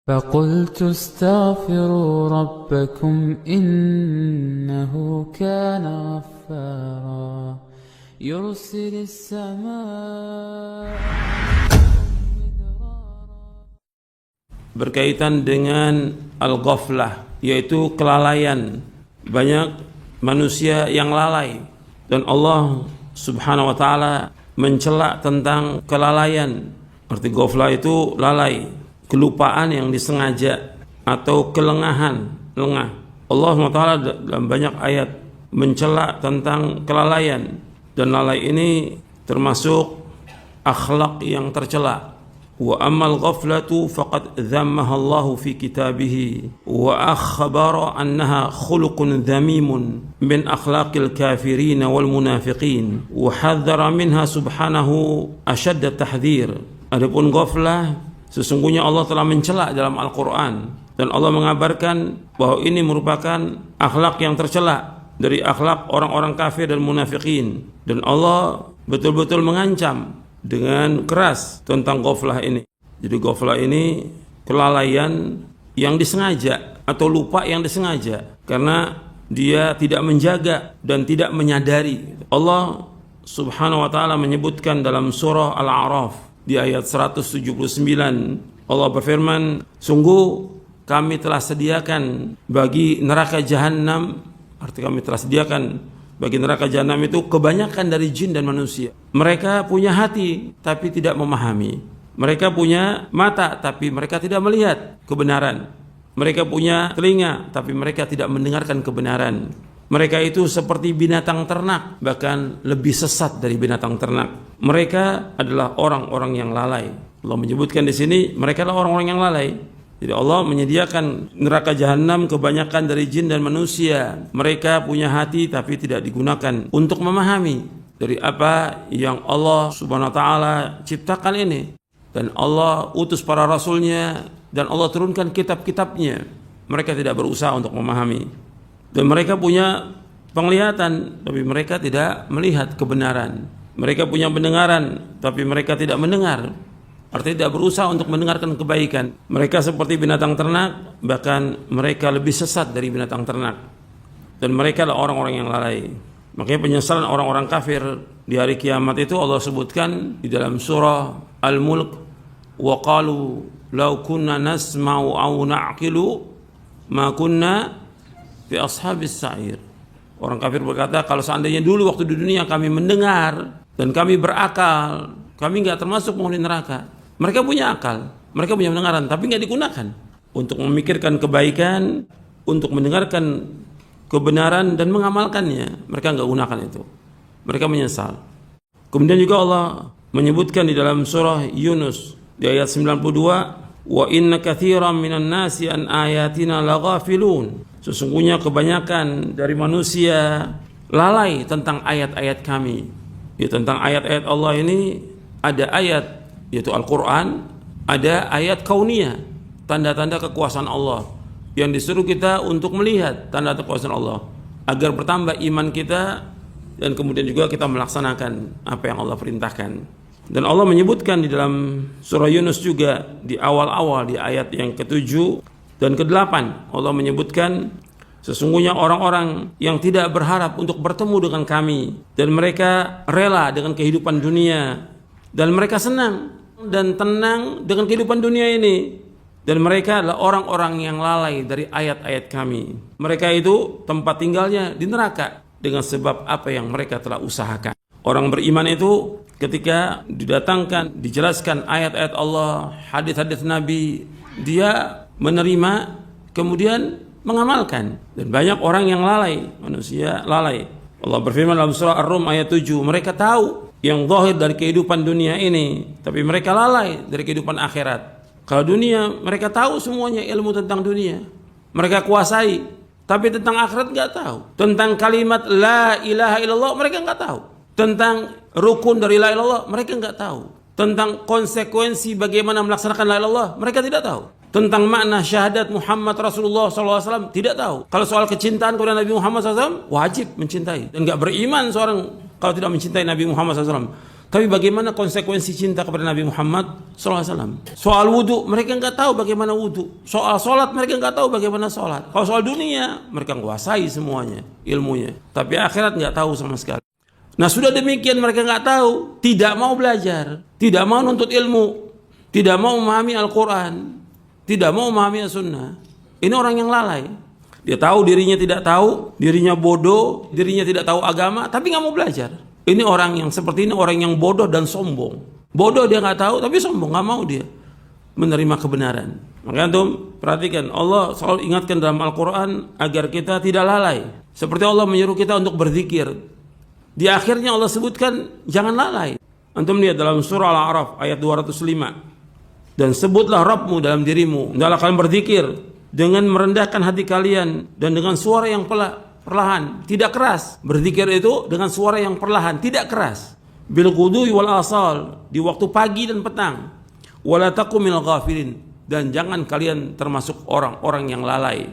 فقلت استغفروا ربكم إنه كان غفارا يرسل السماء. Berkaitan dengan al-ghaflah, yaitu kelalaian. Banyak manusia yang lalai, dan Allah subhanahu wa ta'ala mencela tentang kelalaian. Arti ghaflah itu lalai, kelupaan yang disengaja atau kelengahan, lengah. Allah SWT dalam banyak ayat mencela tentang kelalaian, dan lalai ini termasuk akhlak yang tercela. Wa ammal ghaflatu faqad dhammaha Allahu fi kitabihi wa akhbara annaha khuluqun dhamimun min akhlaqil kafirin wal munafiqin wa hadzara minha subhanahu ashadda tahdhir. Adapun ghaflah, sesungguhnya Allah telah mencela dalam Al-Quran, dan Allah mengabarkan bahwa ini merupakan akhlak yang tercela dari akhlak orang-orang kafir dan munafikin, dan Allah betul-betul mengancam dengan keras tentang ghaflah ini. Jadi ghaflah ini kelalaian yang disengaja atau lupa yang disengaja karena dia tidak menjaga dan tidak menyadari. Allah subhanahu wa ta'ala menyebutkan dalam surah Al-A'raf di ayat 179, Allah berfirman, sungguh kami telah sediakan bagi neraka jahanam, arti kami telah sediakan bagi neraka jahanam itu kebanyakan dari jin dan manusia. Mereka punya hati tapi tidak memahami. Mereka punya mata tapi mereka tidak melihat kebenaran. Mereka punya telinga tapi mereka tidak mendengarkan kebenaran. Mereka itu seperti binatang ternak, bahkan lebih sesat dari binatang ternak. Mereka adalah orang-orang yang lalai. Allah menyebutkan di sini mereka adalah orang-orang yang lalai. Jadi Allah menyediakan neraka jahanam kebanyakan dari jin dan manusia. Mereka punya hati tapi tidak digunakan untuk memahami dari apa yang Allah subhanahu wa ta'ala ciptakan ini. Dan Allah utus para rasulnya, dan Allah turunkan kitab-kitabnya. Mereka tidak berusaha untuk memahami. Dan mereka punya penglihatan tapi mereka tidak melihat kebenaran. Mereka punya pendengaran tapi mereka tidak mendengar. Artinya tidak berusaha untuk mendengarkan kebaikan. Mereka seperti binatang ternak, bahkan mereka lebih sesat dari binatang ternak. Dan mereka adalah orang-orang yang lalai. Makanya penyesalan orang-orang kafir di hari kiamat itu Allah sebutkan di dalam surah Al-Mulk, wa qalu law kunna nasma'u aw na'qilu ma kunna fi ashabis sa'ir. Orang kafir berkata, kalau seandainya dulu waktu di dunia kami mendengar dan kami berakal, kami enggak termasuk penghuni neraka. Mereka punya akal, mereka punya pendengaran, tapi nggak digunakan untuk memikirkan kebaikan, untuk mendengarkan kebenaran dan mengamalkannya. Mereka nggak gunakan itu. Mereka menyesal. Kemudian juga Allah menyebutkan di dalam surah Yunus di ayat 92, wa inna katsiran minan nasi an ayatina laghafilun. Sesungguhnya kebanyakan dari manusia lalai tentang ayat-ayat kami. Ya, tentang ayat-ayat Allah ini ada ayat yaitu Al-Quran, ada ayat kauniyah, tanda-tanda kekuasaan Allah, yang disuruh kita untuk melihat tanda kekuasaan Allah agar bertambah iman kita, dan kemudian juga kita melaksanakan apa yang Allah perintahkan. Dan Allah menyebutkan di dalam surah Yunus juga di awal-awal di ayat yang ke-7 dan ke-8, Allah menyebutkan sesungguhnya orang-orang yang tidak berharap untuk bertemu dengan kami, dan mereka rela dengan kehidupan dunia, dan mereka senang dan tenang dengan kehidupan dunia ini, dan mereka adalah orang-orang yang lalai dari ayat-ayat kami. Mereka itu tempat tinggalnya di neraka dengan sebab apa yang mereka telah usahakan. Orang beriman itu ketika didatangkan, dijelaskan ayat-ayat Allah, hadis-hadis Nabi, dia menerima kemudian mengamalkan. Dan banyak orang yang lalai, manusia lalai. Allah berfirman dalam surah Ar-Rum ayat 7, mereka tahu yang zahir dari kehidupan dunia ini, tapi mereka lalai dari kehidupan akhirat. Kalau dunia, mereka tahu semuanya ilmu tentang dunia, mereka kuasai, tapi tentang akhirat nggak tahu. Tentang kalimat la ilaha illallah mereka nggak tahu. Tentang rukun dari la ilaha illallah mereka nggak tahu. Tentang konsekuensi bagaimana melaksanakan la ilaha illallah mereka tidak tahu. Tentang makna syahadat Muhammad Rasulullah SAW tidak tahu. Kalau soal kecintaan kepada Nabi Muhammad SAW, wajib mencintai. Dan gak beriman seorang kalau tidak mencintai Nabi Muhammad SAW. Tapi bagaimana konsekuensi cinta kepada Nabi Muhammad SAW? Soal wudhu, mereka nggak tahu bagaimana wudhu. Soal sholat, mereka nggak tahu bagaimana sholat. Kalau soal dunia, mereka menguasai semuanya, ilmunya. Tapi akhirat nggak tahu sama sekali. Nah sudah demikian mereka nggak tahu, tidak mau belajar, tidak mau nuntut ilmu, tidak mau memahami Al-Quran, tidak mau memahami As-Sunnah. Ini orang yang lalai. Dia tahu dirinya tidak tahu, dirinya bodoh, dirinya tidak tahu agama, tapi nggak mau belajar. Ini orang yang seperti ini, orang yang bodoh dan sombong. Bodoh dia nggak tahu, tapi sombong, nggak mau dia menerima kebenaran. Maka antum perhatikan, Allah selalu ingatkan dalam Al-Quran agar kita tidak lalai. Seperti Allah menyuruh kita untuk berzikir. Di akhirnya Allah sebutkan jangan lalai. Antum lihat dalam surah Al-A'raf ayat 205. Dan sebutlah Rabbmu dalam dirimu, hendaklah kalian berzikir dengan merendahkan hati kalian dan dengan suara yang perlahan, tidak keras. Berzikir itu dengan suara yang perlahan, tidak keras. Bil ghudwi wal asal, di waktu pagi dan petang. Wala takum minal ghafilin, dan jangan kalian termasuk orang-orang yang lalai.